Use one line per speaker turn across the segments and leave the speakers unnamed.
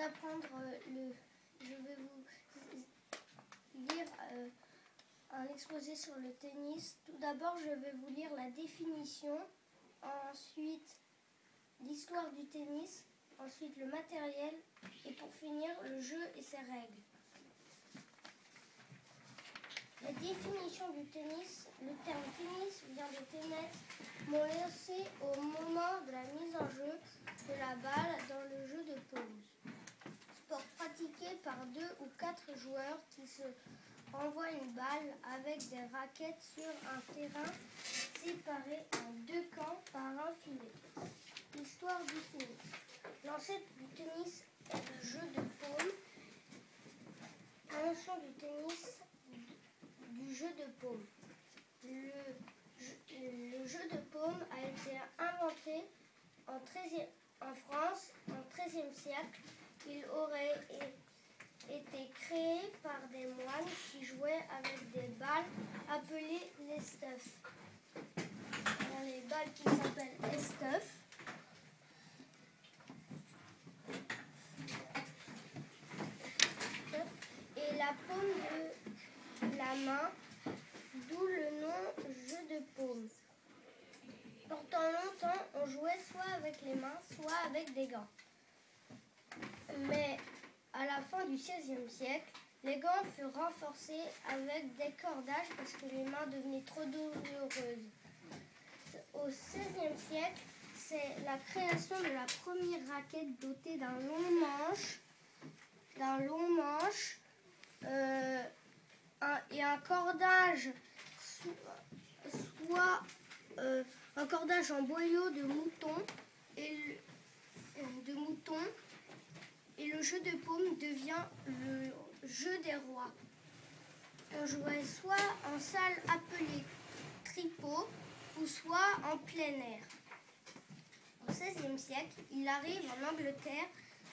apprendre je vais vous lire un exposé sur le tennis. Tout d'abord, je vais vous lire la définition, ensuite l'histoire du tennis, ensuite le matériel et pour finir le jeu et ses règles. La définition du tennis, le terme tennis vient de tennis, mot lancé au moment de la mise en jeu de la balle dans le jeu de paume. Sport pratiqué par 2 ou 4 joueurs qui se renvoient une balle avec des raquettes sur un terrain séparé en 2 camps par un filet. L'histoire du tennis. L'ancêtre du tennis est le jeu de paume. Invention du tennis, du jeu de paume. Le jeu de paume a été inventé en France en XIIIe siècle. Il aurait été créé par des moines qui jouaient avec des balles appelées les stuffs. Les balles qui s'appellent les stuffs. Et la paume de la main, d'où le nom jeu de paume. Pendant longtemps, on jouait soit avec les mains, soit avec des gants. Mais à la fin du XVIe siècle, les gants furent renforcés avec des cordages parce que les mains devenaient trop douloureuses. Au XVIe siècle, c'est la création de la première raquette dotée d'un long manche et un cordage un cordage en boyau de mouton et le jeu de paume devient le jeu des rois. On jouait soit en salle appelée tripot ou soit en plein air. Au XVIe siècle, il arrive en Angleterre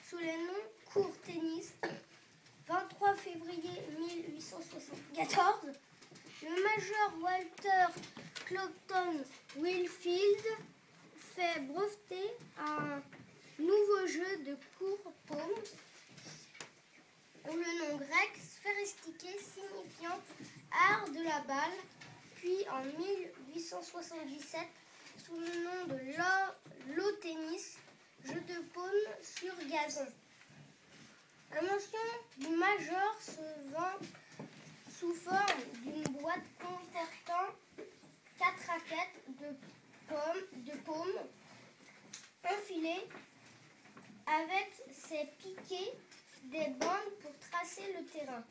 sous le nom court tennis. 23 février 1874, le major Walter Clopton Wheelfield fait breveter un nouveau jeu de court paume, ou le nom grec sphéristiqué signifiant art de la balle, puis en 1877 sous le nom de low tennis, jeu de paume sur gazon. L'invention du major se vend sous forme d'une boîte comportant 4 raquettes de paume enfilées avec ses piquets des bandes pour tracer le terrain.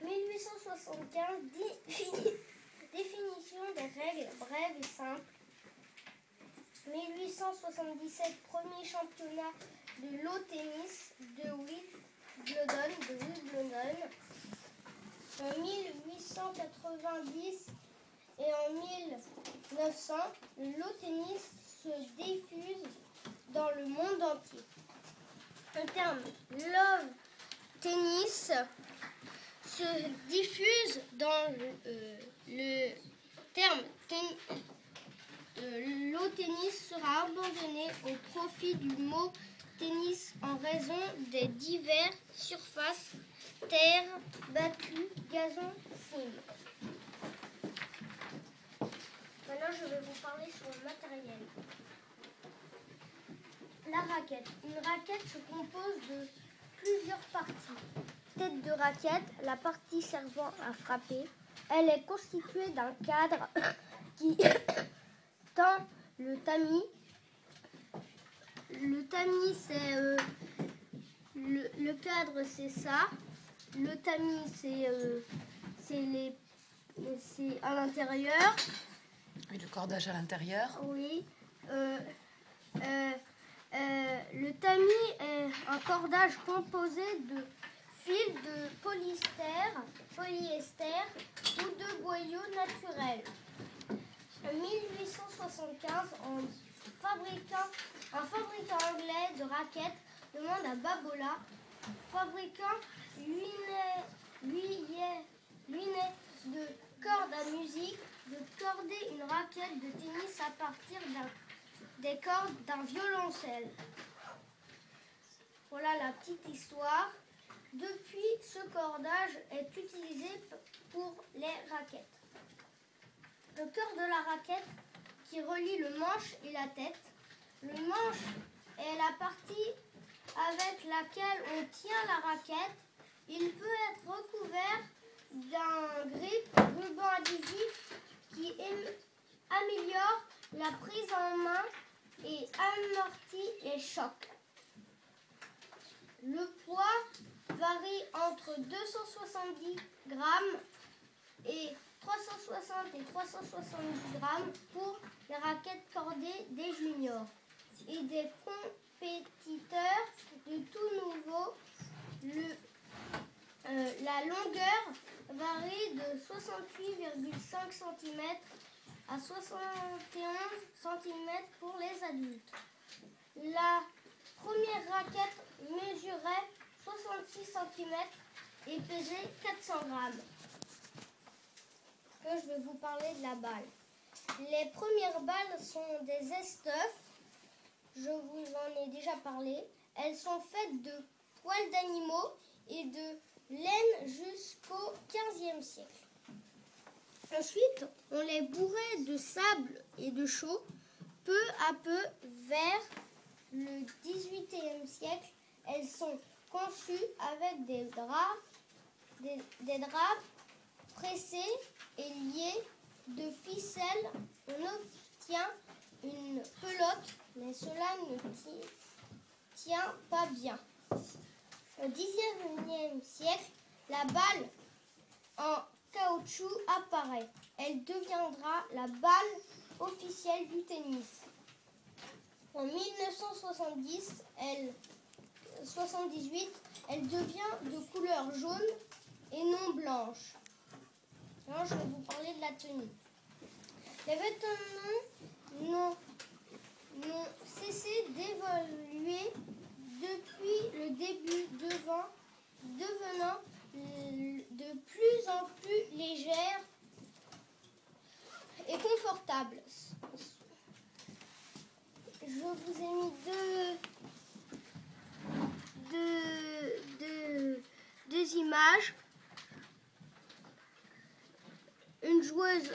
1875, définition des règles brèves et simples. 1877, premier championnat de low tennis de Wimbledon. En 1890 et en 1900, le low tennis se diffuse dans le monde entier. Le terme love tennis se diffuse dans le terme low tennis sera abandonné au profit du mot tennis en raison des diverses surfaces, terre, battue, gazon, cime. Maintenant, je vais vous parler sur le matériel. La raquette. Une raquette se compose de plusieurs parties. Tête de raquette, la partie servant à frapper. Elle est constituée d'un cadre qui tend le tamis. Le tamis, c'est le cadre, c'est ça. Le tamis, c'est à l'intérieur.
Et le cordage à l'intérieur.
Oui. Le tamis est un cordage composé de fils de polyester ou de boyaux naturels. En 1875, un fabricant anglais de raquettes demande à Babolat, fabricant lunettes de cordes à musique, de corder une raquette de tennis à partir des cordes d'un violoncelle. Voilà la petite histoire. Depuis, ce cordage est utilisé pour les raquettes. Le cœur de la raquette qui relie le manche et la tête. Le manche est la partie avec laquelle on tient la raquette. Il peut être recouvert d'un ruban adhésif qui améliore la prise en main et amortit les chocs. Le poids varie entre 270 grammes et 360 et 370 grammes pour les raquettes cordées des juniors et des compétiteurs de tout nouveau. La longueur varie de 68,5 cm à 71 cm pour les adultes. La première raquette mesurait 66 cm et pesait 400 grammes. Là, je vais vous parler de la balle. Les premières balles sont des esteufs. Je vous en ai déjà parlé. Elles sont faites de poils d'animaux et de laine jusqu'au XVe siècle. Ensuite, on les bourrait de sable et de chaux. Peu à peu, vers le XVIIIe siècle, elles sont conçues avec des draps pressés et liés de ficelles. On obtient une pelote, mais cela ne tient pas bien. Au XIXe siècle, la balle en caoutchouc apparaît. Elle deviendra la balle officielle du tennis. En 1978, elle devient de couleur jaune et non blanche. Maintenant, je vais vous parler de la tenue. Les vêtements n'ont cessé d'évoluer depuis le début, devenant de plus en plus légères et confortables. Je vous ai mis deux images. Une joueuse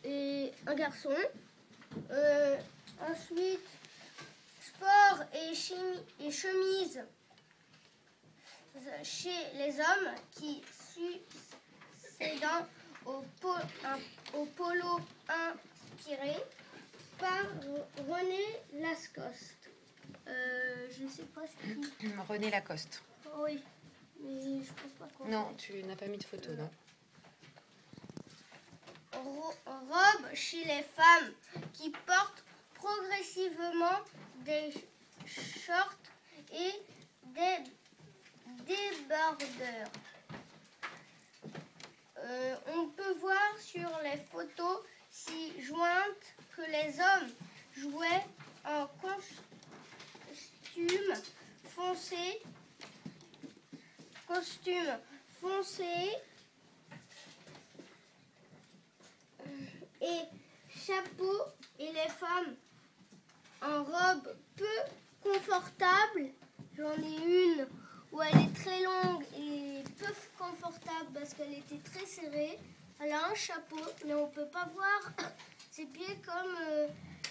et un garçon. Ensuite, sport et chemise chez les hommes qui succédant au polo inspiré par René Lacoste. Je ne sais pas ce qui...
René Lacoste.
Oui, mais je pense pas quoi.
Non, tu n'as pas mis de photo, non.
Robe chez les femmes qui portent progressivement des shorts et des débardeurs. On peut voir sur les photos ci-jointes que les hommes jouaient en costume foncé et chapeau, et les femmes en robe peu confortable. J'en ai une où elle est très longue et peu confortable parce qu'elle était très serrée. Elle a un chapeau, mais on ne peut pas voir ses pieds comme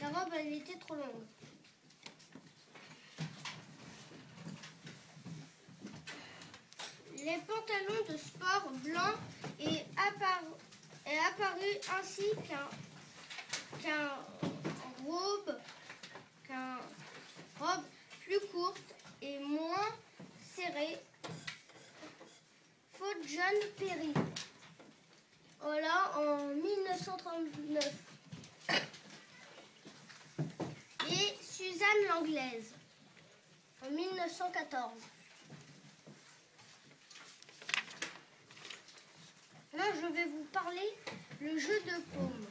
la robe elle était trop longue. Les pantalons de sport blancs est apparu ainsi qu'un robe plus courte et moins serrée. Faute John Perry. Voilà, en 1939. Et Suzanne l'Anglaise en 1914. Là, je vais vous parler le jeu de paume.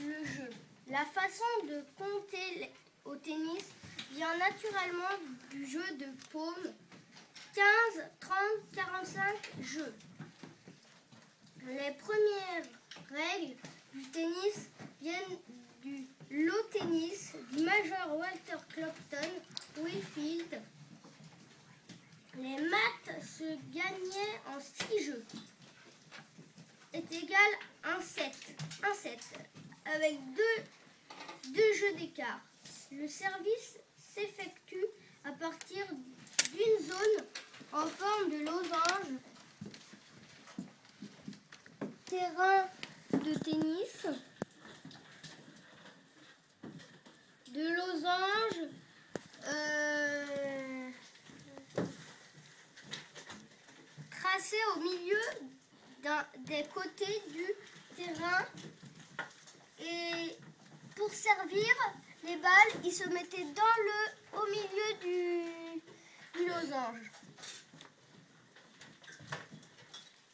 Le jeu. La façon de compter au tennis vient naturellement du jeu de paume. 15, 30, 45 jeux. Les premières règles du tennis viennent du low tennis du major Walter Clopton, où Wakefield, les maths se gagnaient en 6 jeux. Est égal à un 7, avec deux jeux d'écart. Le service s'effectue à partir d'une zone en forme de losange, terrain de tennis, de losange, tracé au milieu des côtés du terrain, et pour servir les balles, ils se mettaient au milieu du losange.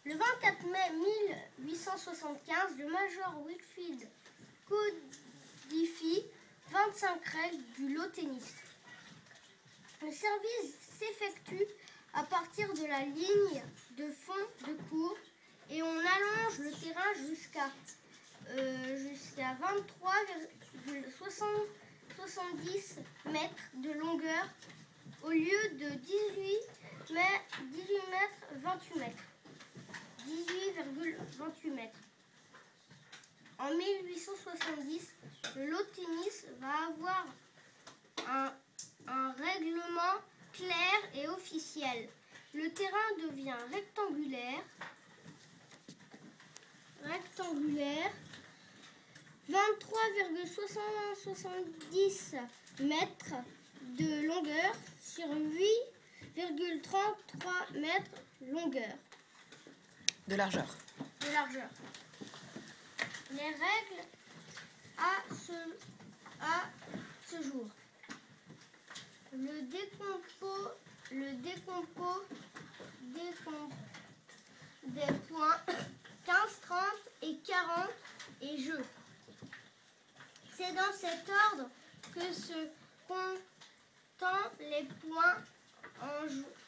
Le 24 mai 1875, le major Wakefield codifie 25 règles du lot tennis. Le service s'effectue à partir de la ligne de fond de cours et on allonge le terrain jusqu'à 23,70 mètres de longueur au lieu de 18,28 mètres. En 1870, le lot tennis va avoir un règlement clair et officiel. Le terrain devient rectangulaire, 23,70 mètres de longueur sur 8,33 mètres longueur.
De largeur.
Les règles à ce jour. Le décompos des points 15, 30 et 40 et jeu. C'est dans cet ordre que se comptent les points.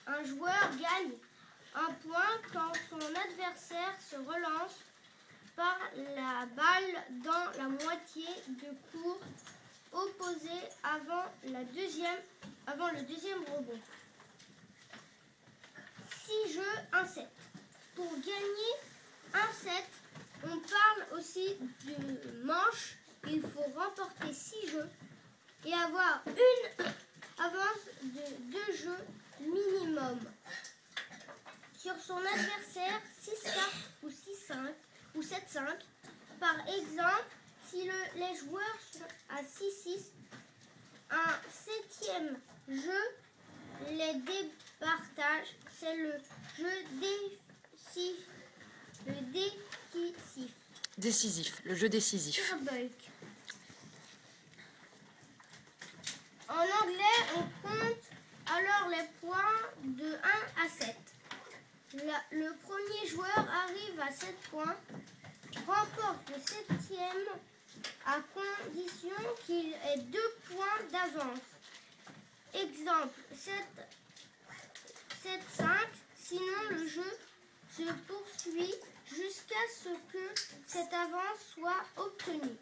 Un joueur gagne un point quand son adversaire se relance par la balle dans la moitié de cours opposé avant le deuxième rebond. 6 jeux, 1 set. Pour gagner un set, on parle aussi de manche. Il faut remporter 6 jeux et avoir une avance de 2 jeux minimum sur son adversaire, 6-4 ou 6-5 ou 7-5. Par exemple, si les joueurs sont à 6-6, un 7e jeu les départage, c'est le jeu
Décisif, le jeu décisif.
En anglais, on compte alors les points de 1 à 7. Le premier joueur arrive à 7 points, remporte le 7e à condition qu'il ait 2 points d'avance. Exemple, 7-5, sinon le jeu se poursuit jusqu'à ce que cette avance soit obtenue.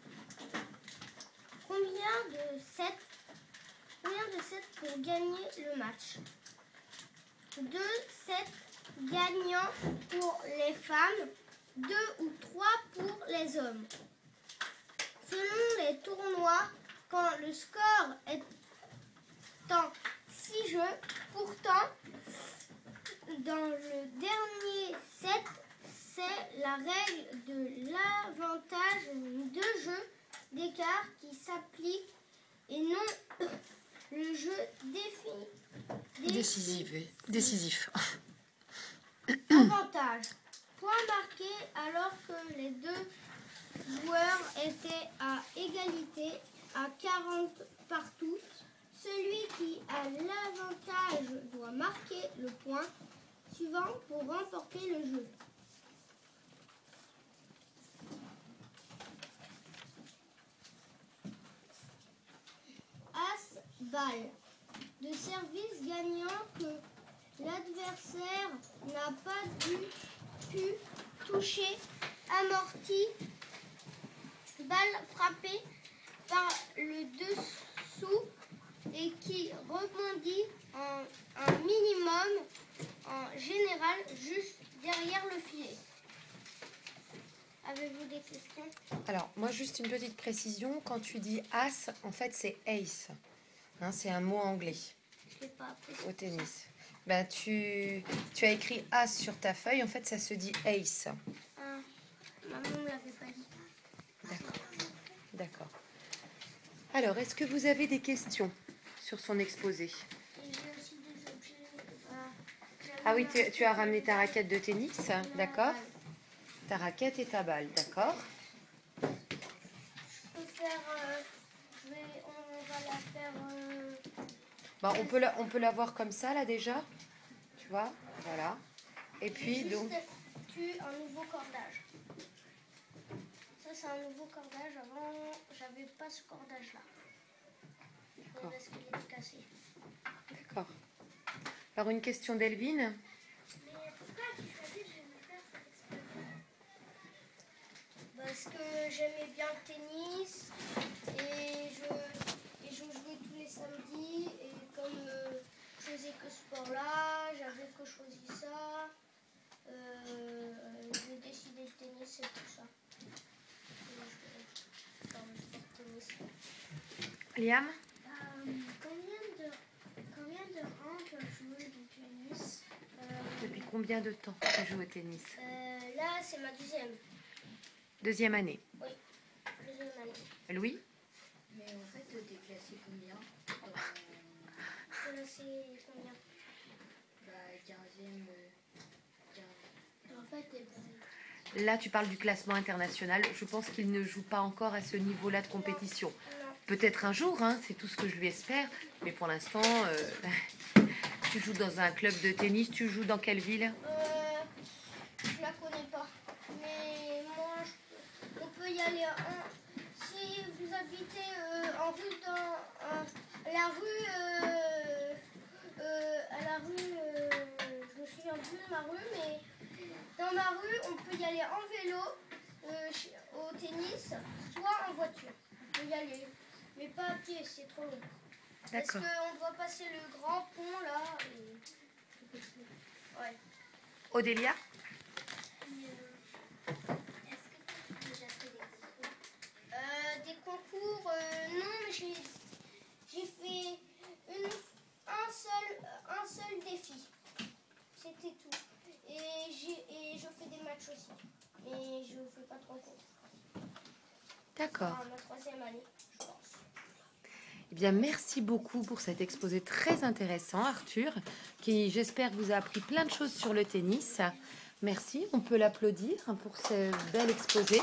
Combien de 7 pour gagner le match? 2 7 gagnants pour les femmes, 2 ou 3 pour les hommes. Selon les tournois, quand le score est en 6 jeux, pourtant, dans le dernier set, c'est la règle de l'avantage 2 jeux d'écart qui s'applique et non le jeu
décisif.
Avantage. Point marqué alors que les 2 joueurs étaient à égalité à 40 partout. Celui qui a l'avantage doit marquer le point suivant pour remporter le jeu. As-balle. De service gagnant que l'adversaire n'a pas pu toucher, amorti, balle frappée par le dessous et qui rebondit
moi, juste une petite précision. Quand tu dis as, en fait, c'est ace. Hein, c'est un mot anglais
Je l'ai pas appris.
au tennis. Ben, tu as écrit as sur ta feuille. En fait, ça se dit ace.
Ah, maman ne l'avait pas dit.
D'accord. D'accord. Alors, est-ce que vous avez des questions sur son exposé?
Et j'ai aussi des objets.
Ah oui, tu as ramené ta raquette de tennis, d'accord? Ta raquette et ta balle, d'accord?
Je peux faire. On va la faire.
Bon, on peut la voir comme ça, là, déjà. Tu vois? Voilà. Et puis,
juste
donc...
un nouveau cordage. Ça, c'est un nouveau cordage. Avant, j'avais pas ce cordage-là.
D'accord.
Parce qu'il était cassé.
D'accord. Alors, une question d'Elvine.
Mais pourquoi tu choisi de me faire cette exposition? Parce que j'aimais bien le tennis et je jouais tous les samedis. Et comme je faisais que ce sport-là, j'avais que choisi ça. J'ai décidé le tennis, c'est tout ça. Et je vais faire le sport tennis.
Liam?
Combien de rangs tu as joué du tennis?
Depuis combien de temps tu joues au tennis?
Là, c'est ma
Deuxième année.
Oui, deuxième année.
Louis?
Mais en fait, t'es classé combien?
Classé combien?
Bah, 15e.
En fait,
Là, tu parles du classement international. Je pense qu'il ne joue pas encore à ce niveau-là de compétition.
non.
Peut-être un jour, hein, c'est tout ce que je lui espère. Mais pour l'instant, tu joues dans un club de tennis. Tu joues dans quelle ville?
Je la connais pas. Mais moi, on peut y aller. Si vous habitez en rue dans la rue, je me souviens plus de ma rue, mais dans ma rue, on peut y aller en vélo au tennis, soit en voiture. On peut y aller, mais pas à pied, c'est trop long. Parce
D'accord.
qu'on doit passer le grand pont là. Ouais.
Odélia?
Des concours, non, mais j'ai fait un seul défi. C'était tout. Et je fais des matchs aussi. Mais je ne fais pas de concours.
D'accord.
Ma troisième année, je pense.
Eh bien, merci beaucoup pour cet exposé très intéressant, Arthur, qui, j'espère, vous a appris plein de choses sur le tennis. Merci, on peut l'applaudir pour ce bel exposé.